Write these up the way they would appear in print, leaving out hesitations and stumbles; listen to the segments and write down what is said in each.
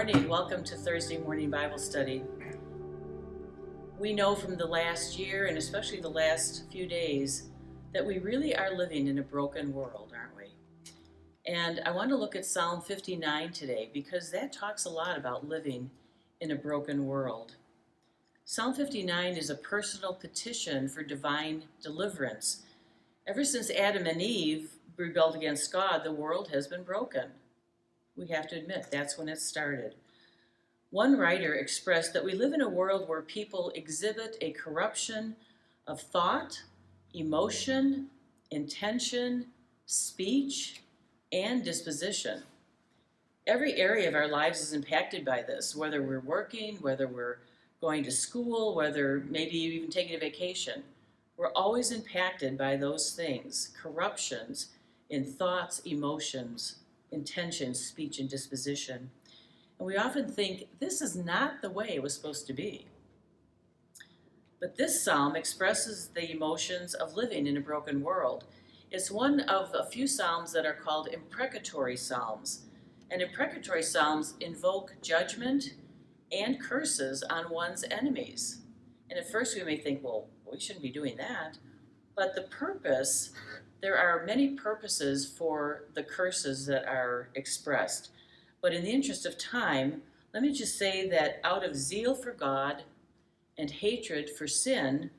morning. Welcome to Thursday morning Bible study. We know from the last year, and especially the last few days, that we really are living in a broken world, aren't we? And I want to look at Psalm 59 today because that talks a lot about living in a broken world. Psalm 59 is a personal petition for divine deliverance. Ever since Adam and Eve rebelled against God, the world has been broken. We have to admit, that's when it started. One writer expressed that we live in a world where people exhibit a corruption of thought, emotion, intention, speech, and disposition. Every area of our lives is impacted by this, whether we're working, whether we're going to school, whether maybe even taking a vacation. We're always impacted by those things, corruptions in thoughts, emotions, intention, speech, and disposition. And we often think this is not the way it was supposed to be. But this psalm expresses the emotions of living in a broken world. It's one of a few psalms that are called imprecatory psalms. And imprecatory psalms invoke judgment and curses on one's enemies. And at first we may think, well, we shouldn't be doing that. But the purpose, there are many purposes for the curses that are expressed. But in the interest of time, let me just say that out of zeal for God and hatred for sin,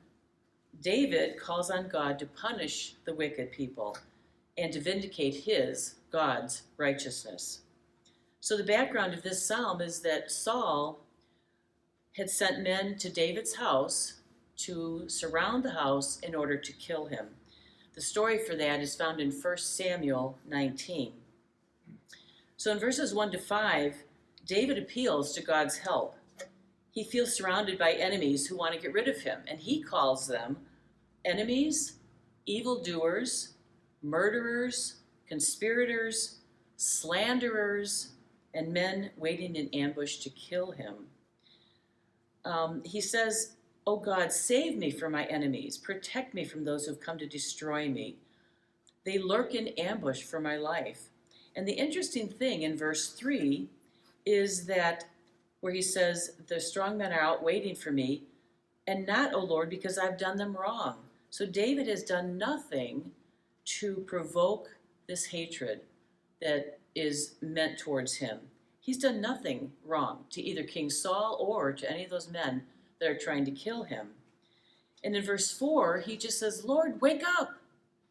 David calls on God to punish the wicked people and to vindicate God's righteousness. So the background of this psalm is that Saul had sent men to David's house to surround the house in order to kill him. The story for that is found in 1 Samuel 19. So in verses 1 to 5, David appeals to God's help. He feels surrounded by enemies who want to get rid of him, and he calls them enemies, evildoers, murderers, conspirators, slanderers, and men waiting in ambush to kill him. He says, "O God, save me from my enemies. Protect me from those who have come to destroy me. They lurk in ambush for my life." And the interesting thing in verse 3 is that where he says, "The strong men are out waiting for me, and not, O Lord, because I've done them wrong." So David has done nothing to provoke this hatred that is meant towards him. He's done nothing wrong to either King Saul or to any of those men that are trying to kill him. And in verse 4, he just says, "Lord, wake up,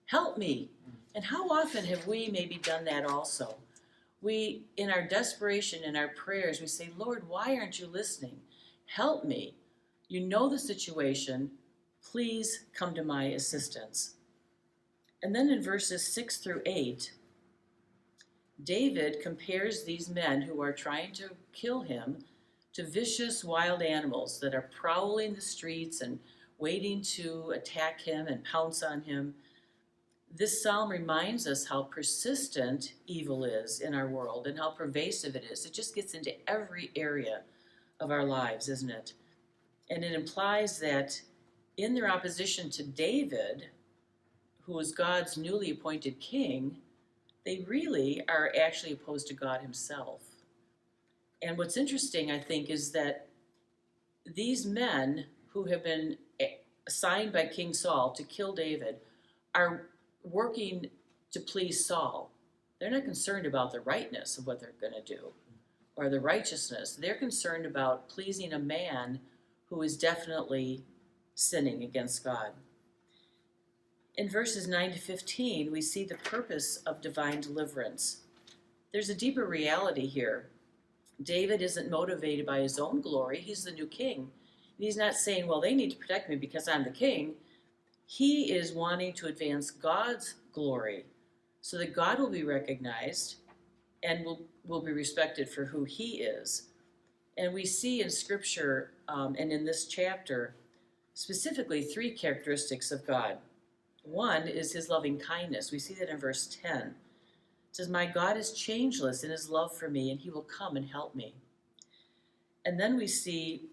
help me." And how often have we maybe done that also? We, in our desperation, in our prayers, we say, "Lord, why aren't you listening? Help me. You know the situation. Please come to my assistance." And then in verses 6 through 8, David compares these men who are trying to kill him to vicious wild animals that are prowling the streets and waiting to attack him and pounce on him. This psalm reminds us how persistent evil is in our world and how pervasive it is. It just gets into every area of our lives, isn't it? And it implies that in their opposition to David, who is God's newly appointed king, they really are actually opposed to God himself. And what's interesting, I think, is that these men who have been assigned by King Saul to kill David are working to please Saul. They're not concerned about the rightness of what they're going to do or the righteousness. They're concerned about pleasing a man who is definitely sinning against God. In verses 9 to 15, we see the purpose of divine deliverance. There's a deeper reality here. David isn't motivated by his own glory. He's the new king. He's not saying, well, they need to protect me because I'm the king. He is wanting to advance God's glory so that God will be recognized and will be respected for who he is. And we see in Scripture and in this chapter specifically three characteristics of God. One is his loving kindness. We see that in verse 10. It says, "My God is changeless in his love for me, and he will come and help me." And then we see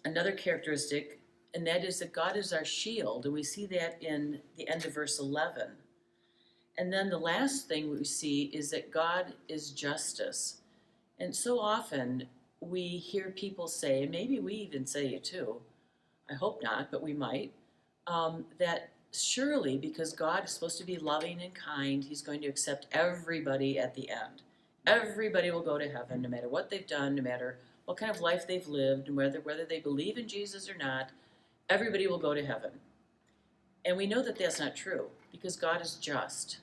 another characteristic, and that is that God is our shield. And we see that in the end of verse 11. And then the last thing we see is that God is justice. And so often we hear people say, and maybe we even say it too, I hope not, but we might, that surely because God is supposed to be loving and kind, he's going to accept everybody at the end. Everybody will go to heaven, no matter what they've done, no matter what kind of life they've lived, and whether they believe in Jesus or not, everybody will go to heaven. And we know that that's not true, because God is just.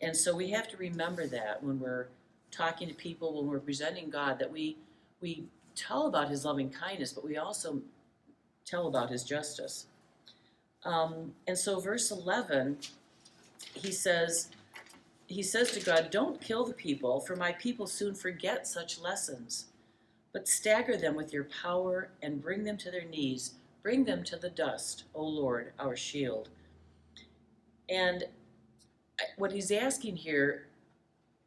And so we have to remember that when we're talking to people, when we're presenting God, that we tell about his loving kindness, but we also tell about his justice. And so verse 11, he says to God, "Don't kill the people, for my people soon forget such lessons, but stagger them with your power and bring them to their knees. Bring them to the dust, O Lord, our shield." And what he's asking here,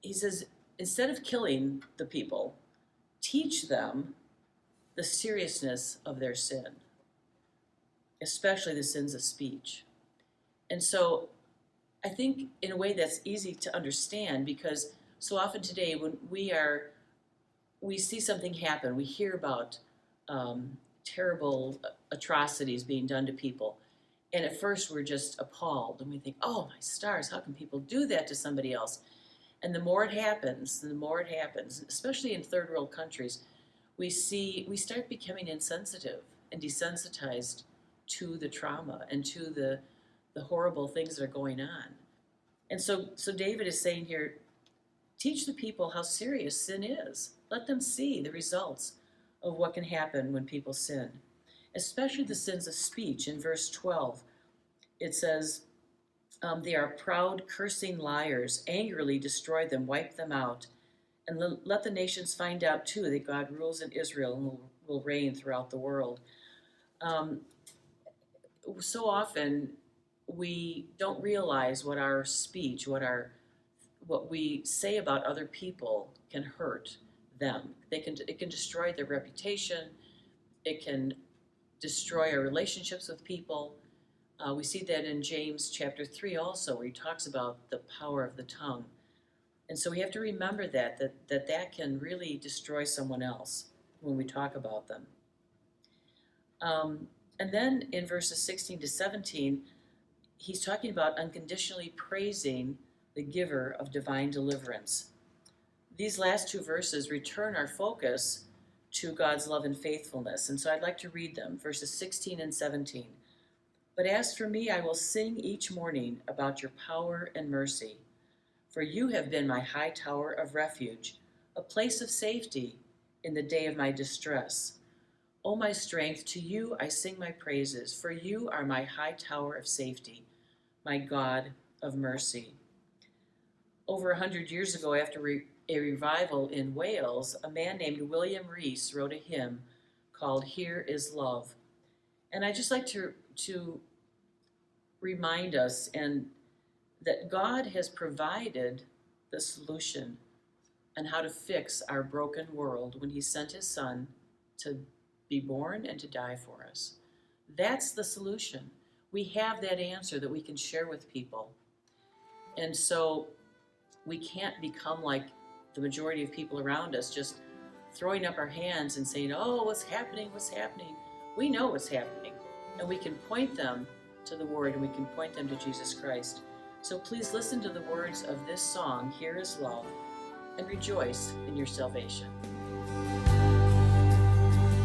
he says, instead of killing the people, teach them the seriousness of their sin, especially the sins of speech. And so I think in a way that's easy to understand, because so often today when we see something happen, we hear about terrible atrocities being done to people. And at first we're just appalled and we think, oh my stars, how can people do that to somebody else? And the more it happens, especially in third world countries, we start becoming insensitive and desensitized to the trauma and to the horrible things that are going on. And so David is saying here, teach the people how serious sin is. Let them see the results of what can happen when people sin, especially the sins of speech. In verse 12, it says, they are proud, cursing liars. Angrily destroy them, wipe them out. And let the nations find out, too, that God rules in Israel and will reign throughout the world. So often, we don't realize what our speech, what we say about other people can hurt them. It can destroy their reputation. It can destroy our relationships with people. We see that in James chapter 3 also, where he talks about the power of the tongue. And so we have to remember that can really destroy someone else when we talk about them. And then in verses 16 to 17, he's talking about unconditionally praising the giver of divine deliverance. These last two verses return our focus to God's love and faithfulness. And so I'd like to read them, verses 16 and 17. "But as for me, I will sing each morning about your power and mercy. For you have been my high tower of refuge, a place of safety in the day of my distress. O my strength, to you I sing my praises, for you are my high tower of safety, my God of mercy." Over 100 years ago, after a revival in Wales, a man named William Rees wrote a hymn called "Here is Love." And I'd just like to remind us that God has provided the solution on how to fix our broken world when he sent his son to be born and to die for us. That's the solution. We have that answer that we can share with people. And so we can't become like the majority of people around us, just throwing up our hands and saying, oh, what's happening? We know what's happening. And we can point them to the Word, and we can point them to Jesus Christ. So please listen to the words of this song, "Here is Love," and rejoice in your salvation.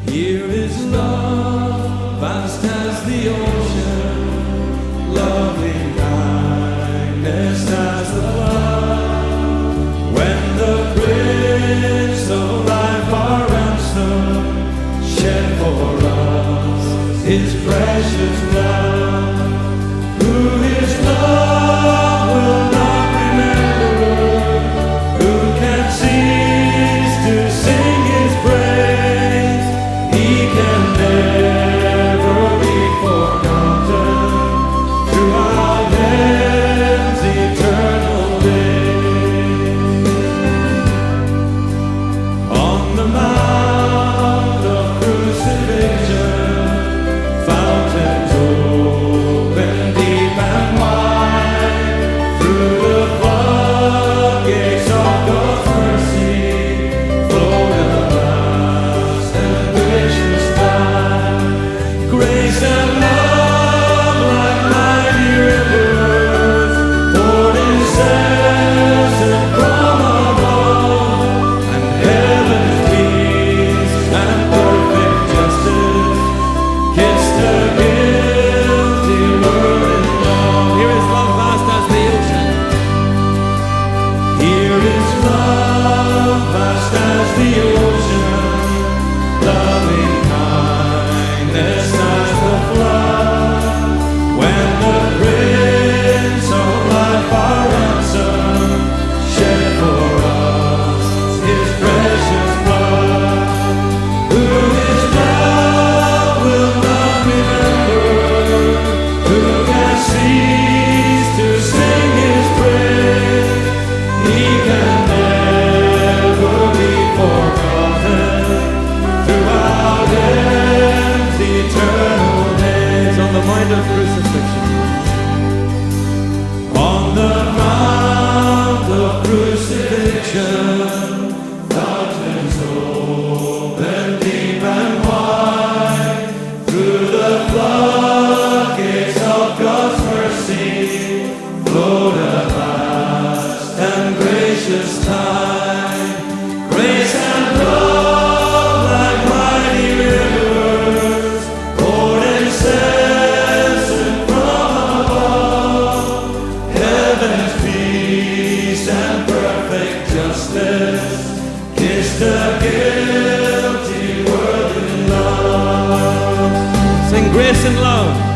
Here is love, vast as the ocean, loving kindness as the flood. When the Prince of Life, our ransom, shed for us his precious blood. Who his love will not remember? Who can cease to sing his praise? He can never be forgotten throughout heaven's eternal day. On the mount of crucifixion, fountains mount of crucifixion. On the mount of crucifixion, fountains open deep and wide. Through the floodgates of God's mercy flowed a vast and gracious tide. Grace and love like mighty rivers poured incessant from above. Heaven's peace and perfect justice kissed the guilty world in love. Sing grace and love.